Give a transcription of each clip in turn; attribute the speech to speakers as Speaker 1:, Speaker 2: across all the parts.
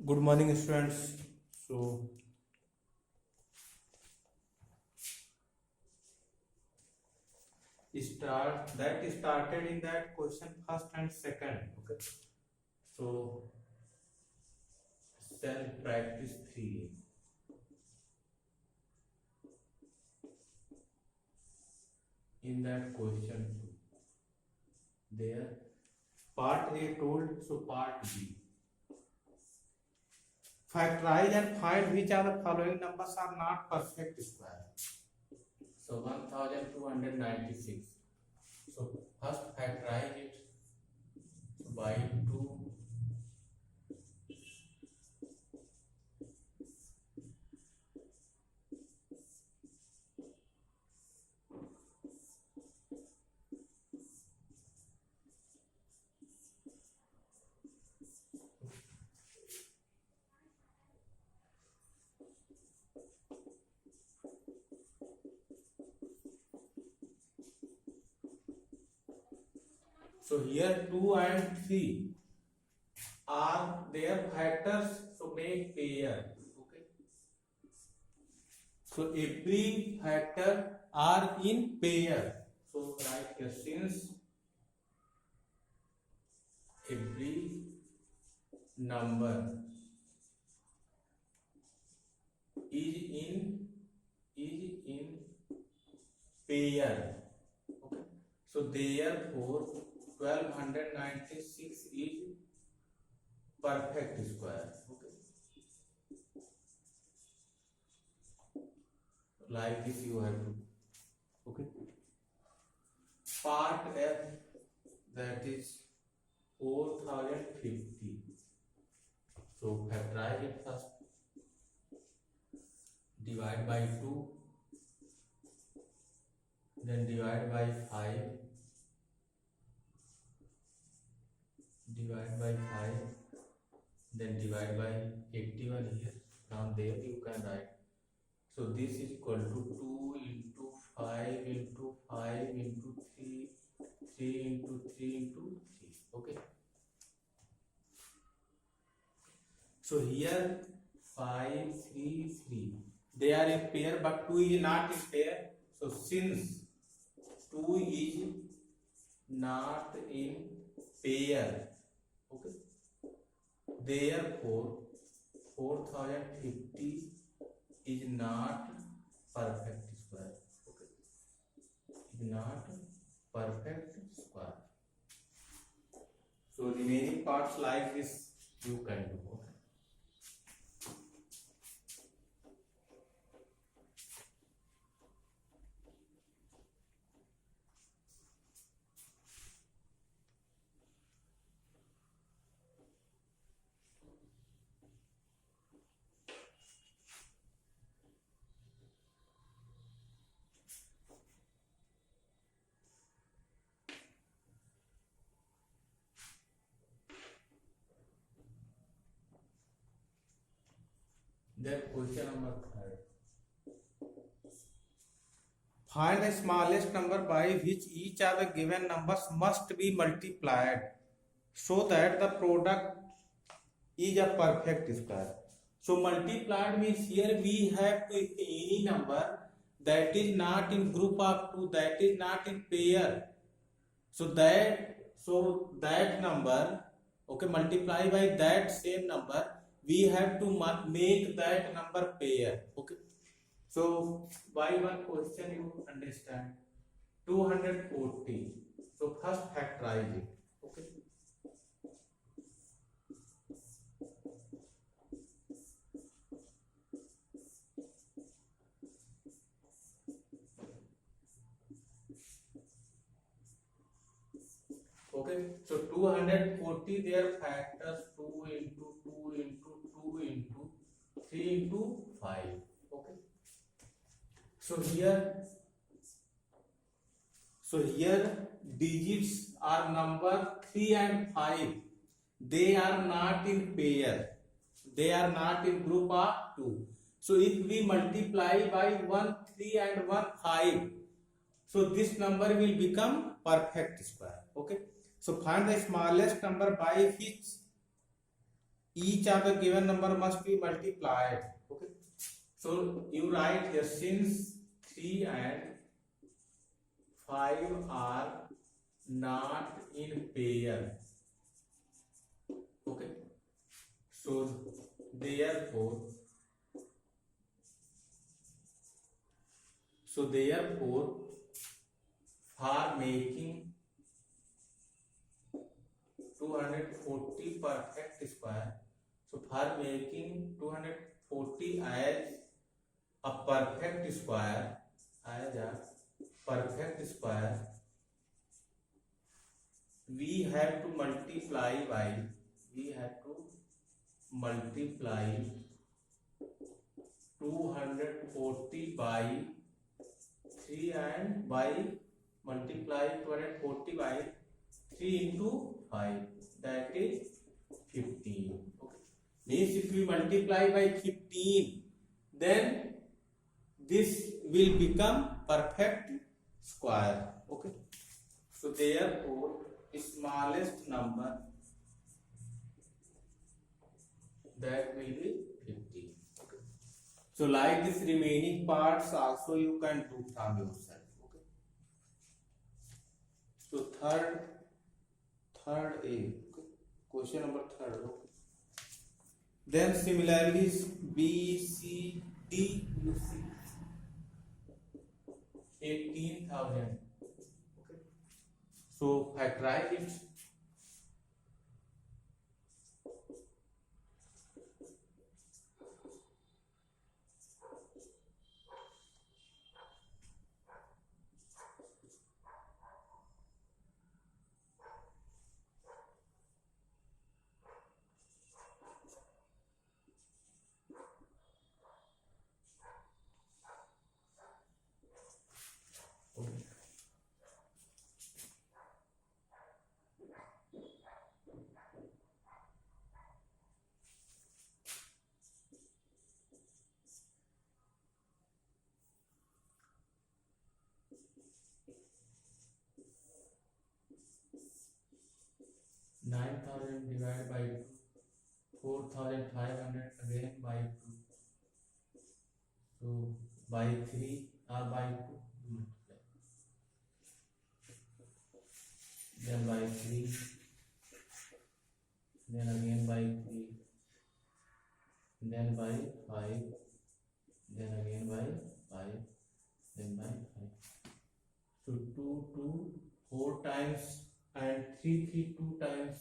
Speaker 1: Good morning, students. So, started in that question first and second. Okay. So, self practice 3. In that question 2, there part A told. So part B. Factorize and find which are the following numbers are not perfect square. So 1296. So first factorize it by 2. So here 2 and 3 are their factors, so make pair. Okay. So every factor are in pair. So write here, since every number is in pair. Okay. So therefore 1296 is perfect square. Okay. Like this you have to. Okay. Part F, that is 4050. So factorize it first. Divide by 2, then divide by 5, divide by 5, then divide by 81 here. From there you can write. So this is equal to 2 into 5 into 5 into 3, 3 into 3 into 3. Okay. So here 5, 3, 3. They are in pair, but 2 is not in pair. So since 2 is not in pair, okay, therefore 4050 is not perfect square. Okay, is not perfect square. So remaining parts like this you can do. Okay. Then question number 3. Find the smallest number by which each of the given numbers must be multiplied so that the product is a perfect square. So multiplied means here we have to any number that is not in group of 2, that is not in pair. So that number, okay, multiply by that same number, we have to make that number pair. Okay. So by one question you understand 240. So first factorize it. Okay. Okay, so 240 their factors 2 into 2 into 2 into 3 into 5. Okay. So here digits are number 3 and 5. They are not in pair. They are not in group of 2. So if we multiply by 1 3 and 1 5, so this number will become perfect square. Okay. So find the smallest number by which each of the given number must be multiplied. Okay, so you write here, since 3 and 5 are not in pair. Okay, so therefore for making 240 perfect square, so for making 240 as a perfect square, we have to multiply by 240 by 3 and by multiply 240 by 3 into 5, that is 15. Okay, means if we multiply by 15, then this will become perfect square. Okay, so therefore smallest number that will be 50. Okay, so like this remaining parts also you can do from yourself. Okay, so third A. Okay, question number third. Okay, then similarly B, C, D you see 18,000. Okay, so factorize it. 9,000 divided by 4,500 again by 2. So by 3 or by 2 multiply. Then by 3. Then again by 3. Then by 5. Then again by 5. Then by 5. So 2 4 times and 3 2 times.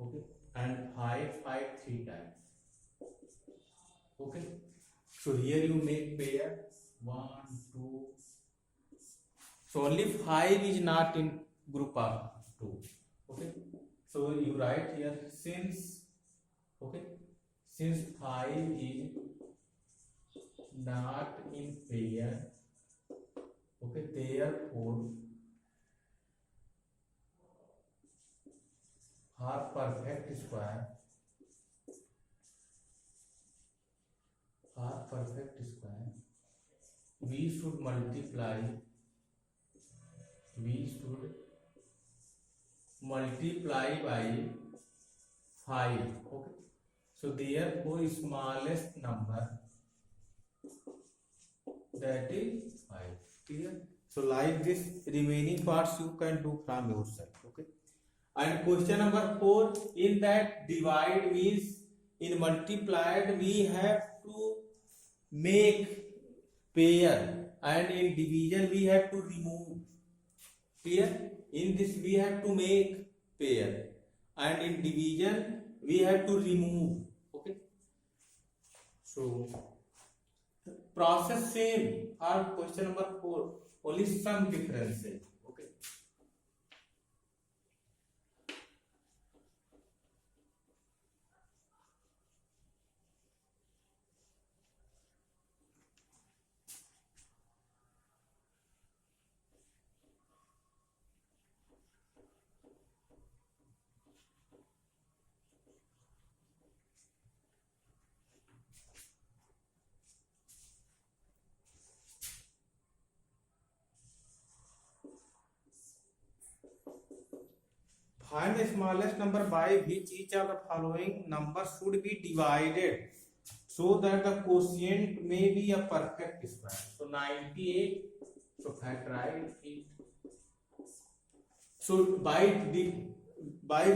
Speaker 1: Okay, and 5 3 times. Okay, so here you make pair 1 2. So only 5 is not in group of 2. Okay, so you write here since 5 is not in pair. Okay, therefore for perfect square we should multiply by 5. Okay, so therefore smallest number that is 5. Clear? So like this remaining parts you can do from yourself. Okay, and question number 4, in that divide means in multiplied we have to make pair, and in division we have to remove. Clear? In this we have to make pair, and in division we have to remove. Okay, so process same for question number 4, only some differences. Okay, Find the smallest number by which each of the following numbers should be divided so that the quotient may be a perfect square. So 98. So factorize it. So by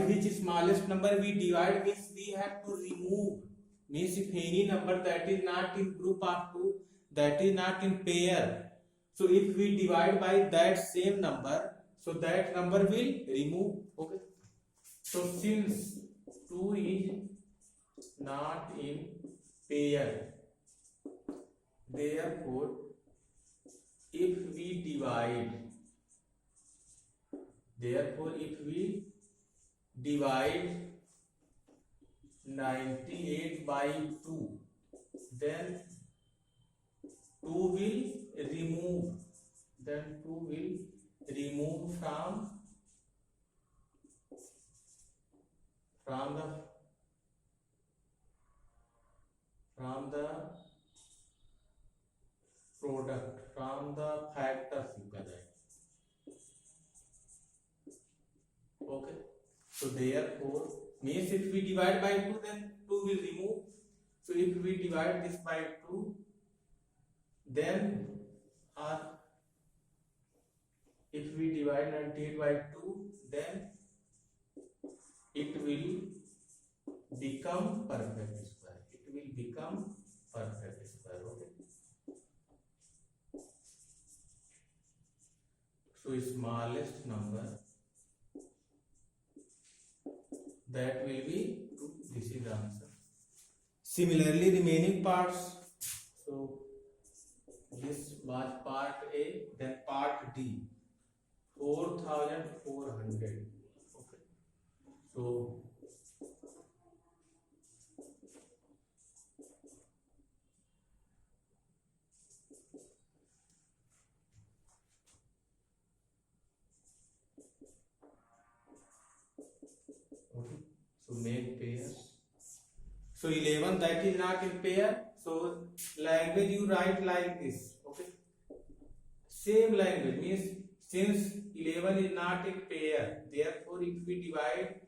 Speaker 1: which smallest number we divide means we have to remove. Means if any number that is not in group of two, that is not in pair. So if we divide by that same number, so that number will remove. Okay. So since 2 is not in pair, therefore if we divide 98 by 2, then 2 will remove. Then 2 will remove from the product, from the factors you can write. Okay. So therefore means if we divide by 2, then 2 will remove. So if we divide this by 2, then if we divide 98 by 2, then it will become perfect square. It will become perfect square. Okay. So smallest number that will be 2. This is the answer. Similarly, remaining parts. So this was part A, then part D. 4,400. Okay. So make pairs. So 11 that is not in pair. So language you write like this. Okay. Same language means since 11 is not in pair, therefore if we divide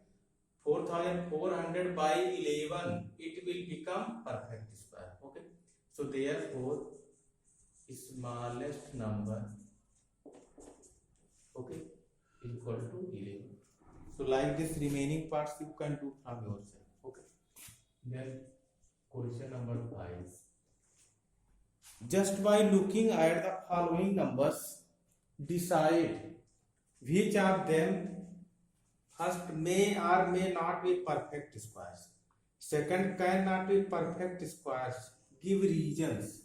Speaker 1: 4,400 by 11, it will become perfect square. Okay. So therefore smallest number, okay, is equal to 11. So like this remaining parts you can do from yourself. Okay. Then question number 5. Just by looking at the following numbers, decide which of them first may or may not be perfect squares. Second cannot be perfect squares. Give reasons.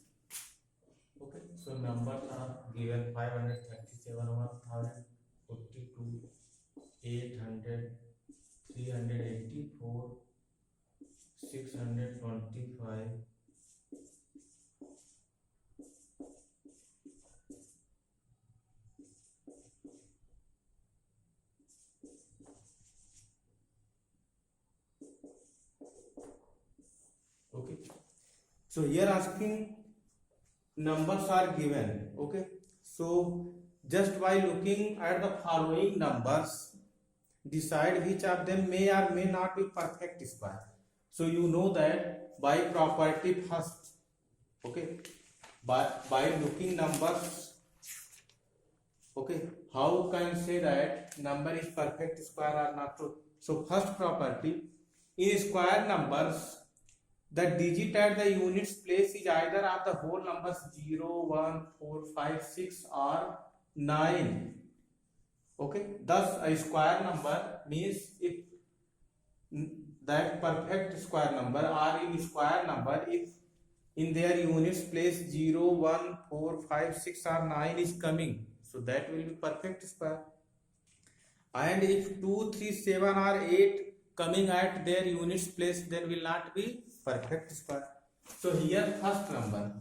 Speaker 1: Okay. So numbers are given 537, 1042, 800, 384, 625. Okay. So here asking numbers are given. Okay. So just by looking at the following numbers, decide which of them may or may not be perfect square. So you know that by property first. Okay. By looking numbers. Okay. How can say that number is perfect square or not? So first property, in square numbers, the digit at the units place is either of the whole numbers 0, 1, 4, 5, 6 or 9. Okay. Thus a square number means if that perfect square number or in square number, if in their units place 0, 1, 4, 5, 6 or 9 is coming, so that will be perfect square. And if 2, 3, 7 or 8 coming at their units place, then will not be perfect square. So here first number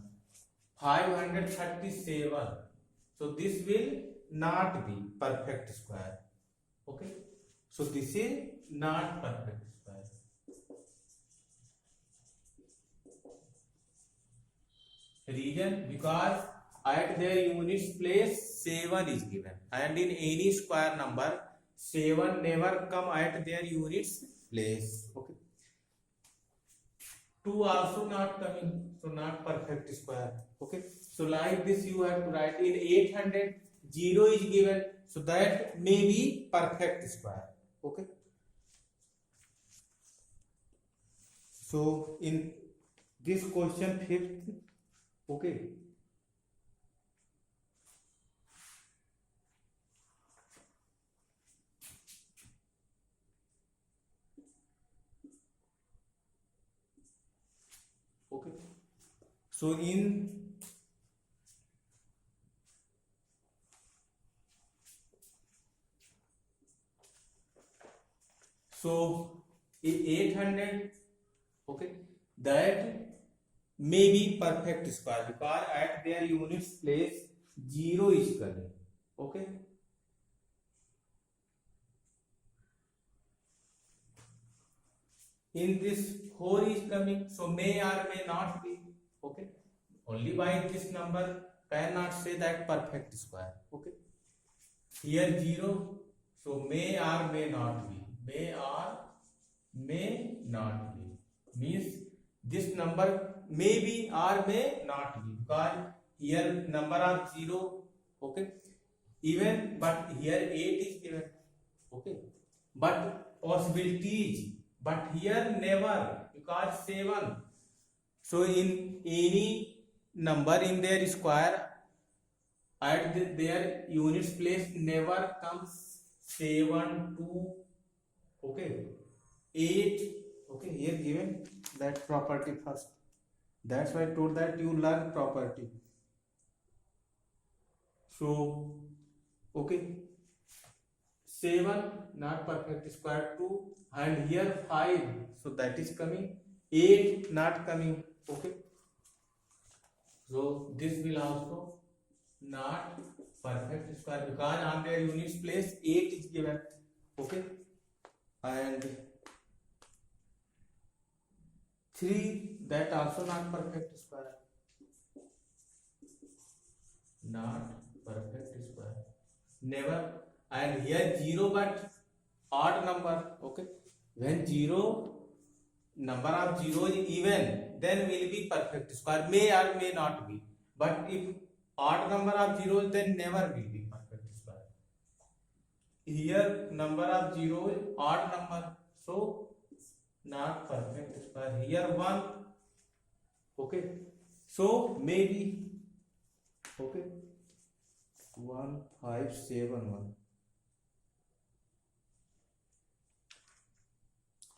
Speaker 1: 537. So this will not be perfect square. Okay. So this is not perfect square. Reason, because at their units place 7 is given, and in any square number 7 never come at their units place. Okay. 2 also not coming, so not perfect square. Okay. So like this you have to write in 800 0 is given, so that may be perfect square. Okay. So in this question fifth, okay, okay, so in so in 800, okay, that may be perfect square because at their units place 0 is coming. Okay. In this 4 is coming, so may or may not be. Okay. Only by this number cannot say that perfect square. Okay. Here 0, so may or may not be. May or may not be means this number may be or may not be because here number of 0, okay, even, but here 8 is given. Okay, but possibilities, but here never because 7. So in any number in their square at their units place never comes 7 2, okay, 8. Okay, here given that property first. That's why I told that you learn property. So, okay, 7 not perfect square 2, and here 5, so that is coming. 8 not coming. Okay, so this will also not perfect square because on their units place 8 is given. Okay, and 3, that also not perfect square. Not perfect square. Never. And here 0 but odd number. Okay. When 0, number of 0 is even, then will be perfect square. May or may not be. But if odd number of 0, then never will be perfect square. Here number of 0 is odd number. So not perfect square. Here 1. Okay. So maybe. Okay. 1 5 7 1.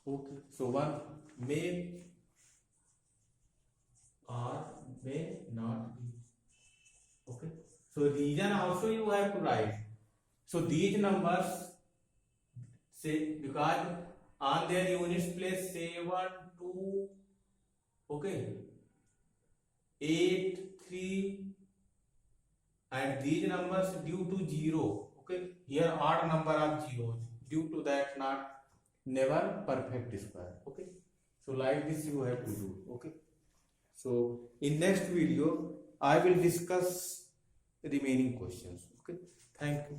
Speaker 1: Okay. So 1 may or may not be. Okay. So region also you have to write. So these numbers say because on their units place 7 2, okay, 8 3, and these numbers due to 0. Okay, here odd number of zeros, due to that not never perfect square. Okay, so like this you have to do. Okay, so in next video I will discuss remaining questions. Okay, thank you.